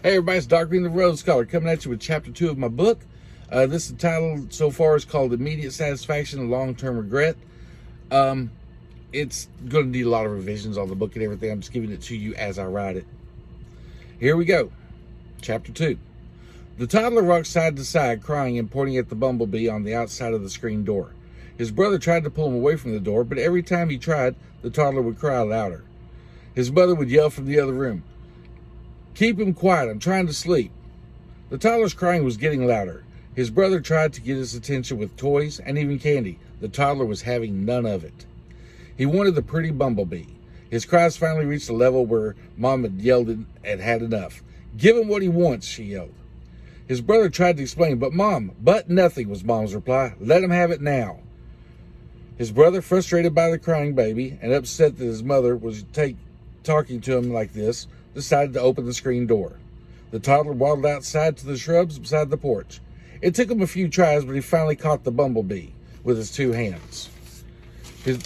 Hey everybody, it's Dr. Green the Rose Scholar coming at you with chapter 2 of my book. This is titled so far is called Immediate Satisfaction and Long-Term Regret. It's going to need a lot of revisions on the book and everything. I'm just giving it to you as I write it. Here we go. Chapter 2. The toddler rocked side to side, crying and pointing at the bumblebee on the outside of the screen door. His brother tried to pull him away from the door, but every time he tried, the toddler would cry louder. His mother would yell from the other room, "Keep him quiet, I'm trying to sleep." The toddler's crying was getting louder. His brother tried to get his attention with toys and even candy. The toddler was having none of it. He wanted the pretty bumblebee. His cries finally reached a level where Mom had yelled and had enough. "Give him what he wants," she yelled. His brother tried to explain, but nothing was Mom's reply. "Let him have it now." His brother, frustrated by the crying baby and upset that his mother was talking to him like this, decided to open the screen door. The toddler waddled outside to the shrubs beside the porch. It took him a few tries, but he finally caught the bumblebee with his two hands. The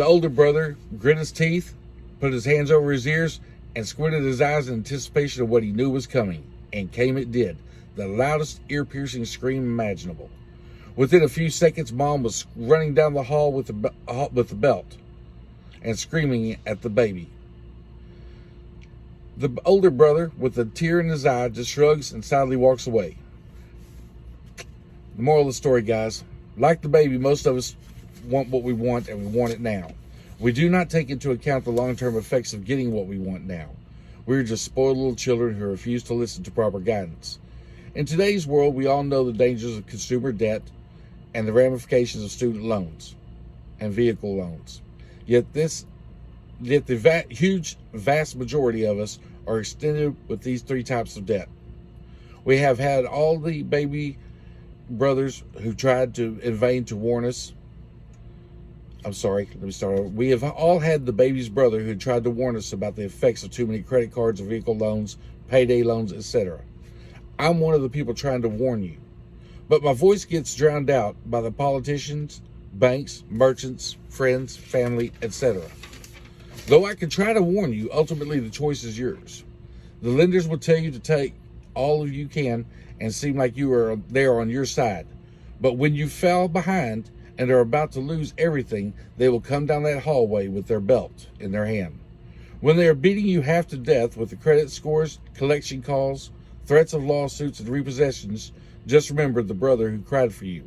older brother grit his teeth, put his hands over his ears, and squinted his eyes in anticipation of what he knew was coming. And came it did, the loudest ear-piercing scream imaginable. Within a few seconds, Mom was running down the hall with the belt and screaming at the baby. The older brother, with a tear in his eye, just shrugs and sadly walks away. The moral of the story, guys, like the baby, most of us want what we want, and we want it now. We do not take into account the long-term effects of getting what we want now. We're just spoiled little children who refuse to listen to proper guidance. In today's world, we all know the dangers of consumer debt and the ramifications of student loans and vehicle loans. Yet the vast majority of us are extended with these three types of debt. We have had all the baby brothers who tried to in vain to warn us. We have all had the baby's brother who tried to warn us about the effects of too many credit cards or vehicle loans, payday loans, etc. I'm one of the people trying to warn you. But my voice gets drowned out by the politicians, banks, merchants, friends, family, etc. Though I can try to warn you, ultimately the choice is yours. The lenders will tell you to take all of you can and seem like they are on your side. But when you fall behind and are about to lose everything, they will come down that hallway with their belt in their hand. When they are beating you half to death with the credit scores, collection calls, threats of lawsuits and repossessions, just remember the brother who cried for you.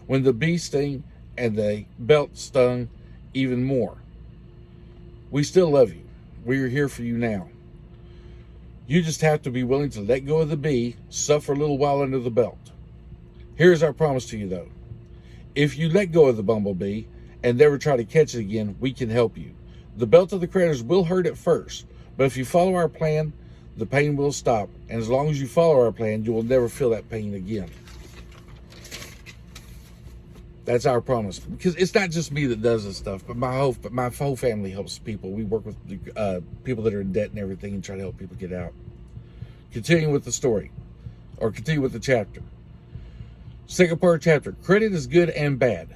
When the bee sting and the belt stung even more. We still love you. We are here for you now. You just have to be willing to let go of the bee, suffer a little while under the belt. Here's our promise to you, though. If you let go of the bumblebee and never try to catch it again, we can help you. The belt of the creditors will hurt at first, but if you follow our plan, the pain will stop. And as long as you follow our plan, you will never feel that pain again. That's our promise. Because it's not just me that does this stuff, but my whole family helps people. We work with people that are in debt and everything and try to help people get out. Continuing with the story, or continue with the chapter. Second part of the chapter, credit is good and bad.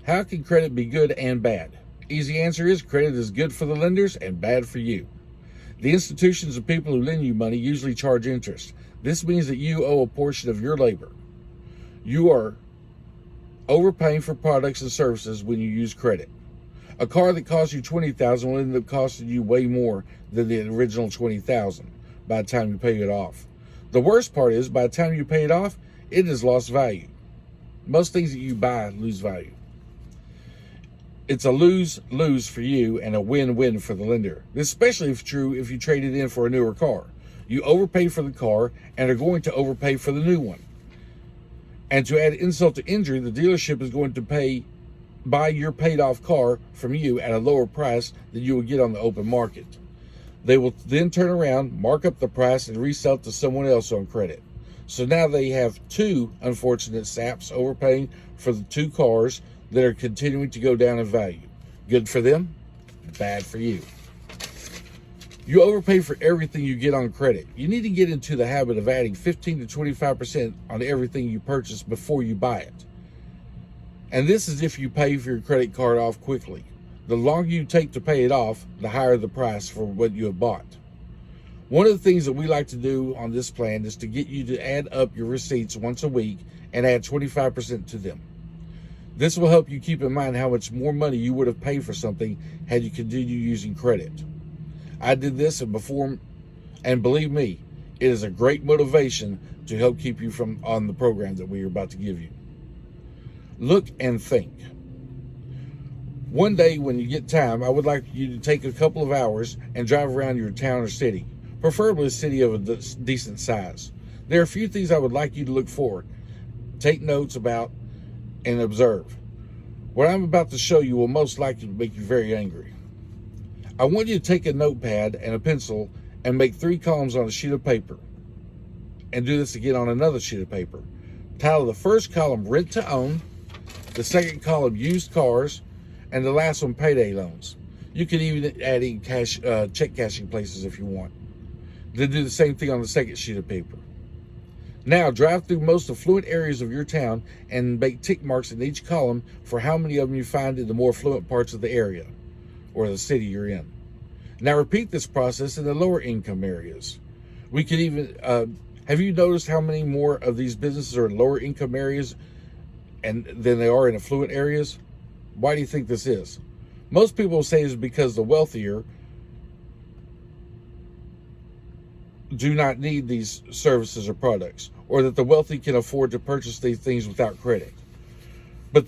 How can credit be good and bad? Easy answer is credit is good for the lenders and bad for you. The institutions of people who lend you money usually charge interest. This means that you owe a portion of your labor. You are overpaying for products and services when you use credit. A car that cost you $20,000 will end up costing you way more than the original $20,000 by the time you pay it off. The worst part is, by the time you pay it off, it has lost value. Most things that you buy lose value. It's a lose-lose for you and a win-win for the lender. This is especially true if you trade it in for a newer car. You overpay for the car and are going to overpay for the new one. And to add insult to injury, the dealership is going to buy your paid-off car from you at a lower price than you would get on the open market. They will then turn around, mark up the price, and resell it to someone else on credit. So now they have two unfortunate saps overpaying for the two cars that are continuing to go down in value. Good for them, bad for you. You overpay for everything you get on credit. You need to get into the habit of adding 15 to 25% on everything you purchase before you buy it. And this is if you pay for your credit card off quickly. The longer you take to pay it off, the higher the price for what you have bought. One of the things that we like to do on this plan is to get you to add up your receipts once a week and add 25% to them. This will help you keep in mind how much more money you would have paid for something had you continued using credit. I did this and believe me, it is a great motivation to help keep you from on the program that we are about to give you. Look and think. One day when you get time, I would like you to take a couple of hours and drive around your town or city, preferably a city of a decent size. There are a few things I would like you to look for, take notes about, and observe. What I'm about to show you will most likely make you very angry. I want you to take a notepad and a pencil and make 3 columns on a sheet of paper. And do this again on another sheet of paper. Title the first column Rent to Own, the second column Used Cars, and the last one Payday Loans. You can even add in check cashing places if you want. Then do the same thing on the second sheet of paper. Now drive through most affluent areas of your town and make tick marks in each column for how many of them you find in the more affluent parts of the area or the city you're in. Now repeat this process in the lower income areas. We could even, have you noticed how many more of these businesses are in lower income areas than they are in affluent areas? Why do you think this is? Most people will say it's because the wealthier do not need these services or products, or that the wealthy can afford to purchase these things without credit. But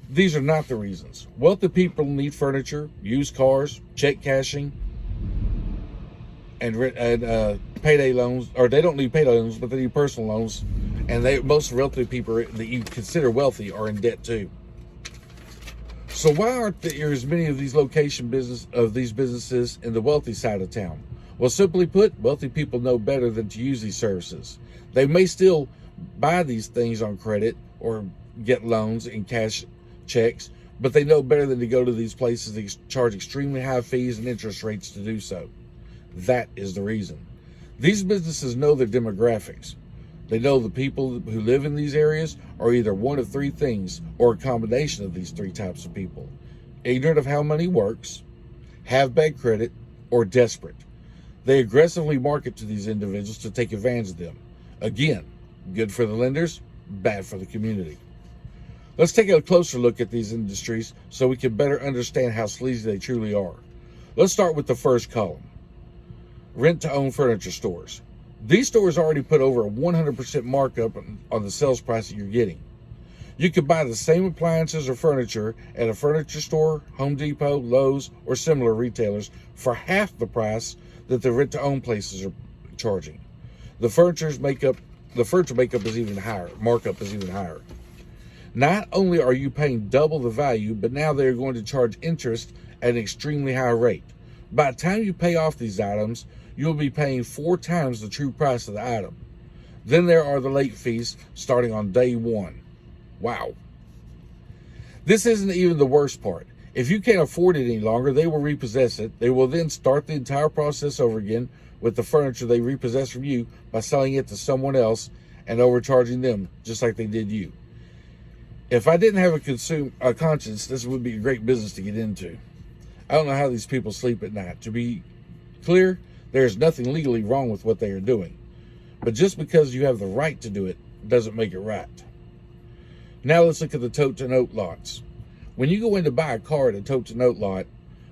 these are not the reasons. Wealthy people need furniture, used cars, check cashing, and payday loans. Or they don't need payday loans, but they need personal loans. And most wealthy people that you consider wealthy are in debt too. So why aren't there as many of these businesses in the wealthy side of town? Well, simply put, wealthy people know better than to use these services. They may still buy these things on credit or get loans and cash checks, but they know better than to go to these places that charge extremely high fees and interest rates to do so. That is the reason. These businesses know their demographics. They know the people who live in these areas are either one of 3 things or a combination of these 3 types of people: ignorant of how money works, have bad credit, or desperate. They aggressively market to these individuals to take advantage of them. Again, good for the lenders, bad for the community. Let's take a closer look at these industries so we can better understand how sleazy they truly are. Let's start with the first column. Rent-to-own furniture stores. These stores already put over a 100% markup on the sales price that you're getting. You could buy the same appliances or furniture at a furniture store, Home Depot, Lowe's, or similar retailers for half the price that the rent-to-own places are charging. The furniture makeup is even higher. Markup is even higher. Not only are you paying double the value, but now they're going to charge interest at an extremely high rate. By the time you pay off these items, you'll be paying 4 times the true price of the item. Then there are the late fees starting on day 1. Wow. This isn't even the worst part. If you can't afford it any longer, they will repossess it. They will then start the entire process over again with the furniture they repossessed from you by selling it to someone else and overcharging them, just like they did you. If I didn't have a conscience, this would be a great business to get into. I don't know how these people sleep at night. To be clear, there's nothing legally wrong with what they are doing. But just because you have the right to do it doesn't make it right. Now let's look at the tote-to-note lots. When you go in to buy a car at a tote-to-note lot,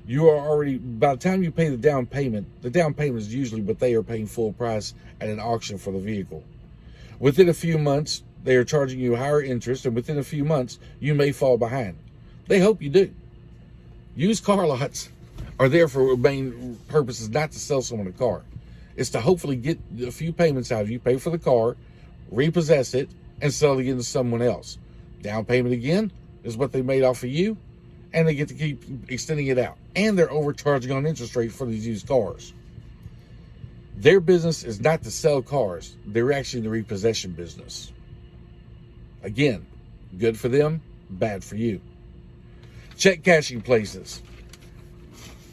you are already, by the time you pay the down payment is usually what they are paying full price at an auction for the vehicle. Within a few months, they are charging you higher interest, and within a few months, you may fall behind. They hope you do. Used car lots are there for main purposes not to sell someone a car. It's to hopefully get a few payments out of you, pay for the car, repossess it, and sell it again to someone else. Down payment again is what they made off of you, and they get to keep extending it out. And they're overcharging on interest rates for these used cars. Their business is not to sell cars. They're actually the repossession business. Again, good for them, bad for you. Check cashing places.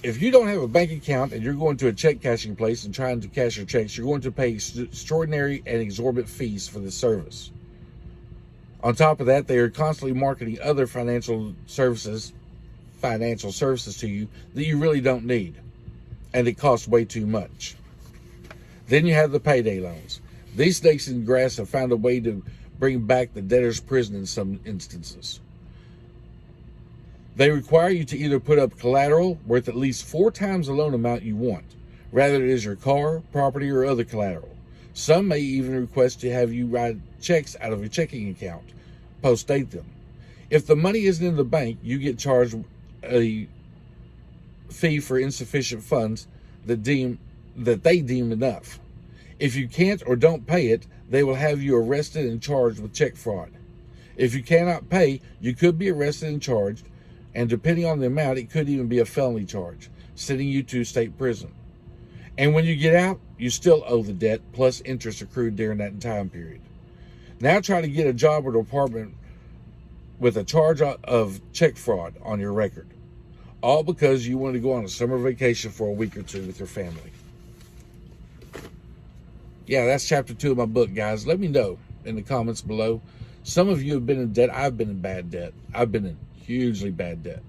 If you don't have a bank account and you're going to a check cashing place and trying to cash your checks, you're going to pay extraordinary and exorbitant fees for this service. On top of that, they are constantly marketing other financial services to you that you really don't need, and it costs way too much. Then you have the payday loans. These snakes in the grass have found a way to bring back the debtor's prison in some instances. They require you to either put up collateral worth at least 4 times the loan amount you want, whether it is your car, property, or other collateral. Some may even request to have you write checks out of your checking account, post-date them. If the money isn't in the bank, you get charged a fee for insufficient funds that they deem enough. If you can't or don't pay it, they will have you arrested and charged with check fraud. If you cannot pay, you could be arrested and charged, and depending on the amount, it could even be a felony charge, sending you to state prison. And when you get out, you still owe the debt plus interest accrued during that time period. Now try to get a job or department with a charge of check fraud on your record, all because you want to go on a summer vacation for a week or two with your family. Yeah, that's chapter 2 of my book, guys. Let me know in the comments below. Some of you have been in debt. I've been in bad debt. I've been in hugely bad debt.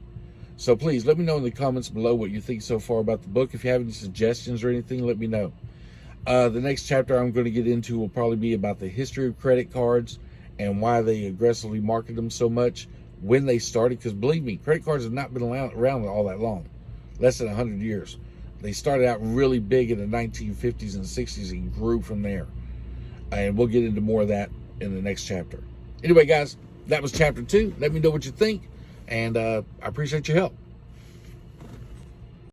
So please let me know in the comments below what you think so far about the book. If you have any suggestions or anything, let me know. The next chapter I'm going to get into will probably be about the history of credit cards and why they aggressively market them so much, when they started. Because believe me, credit cards have not been around all that long, less than 100 years. They started out really big in the 1950s and 60s and grew from there. And we'll get into more of that in the next chapter. Anyway, guys, that was chapter 2. Let me know what you think. And I appreciate your help.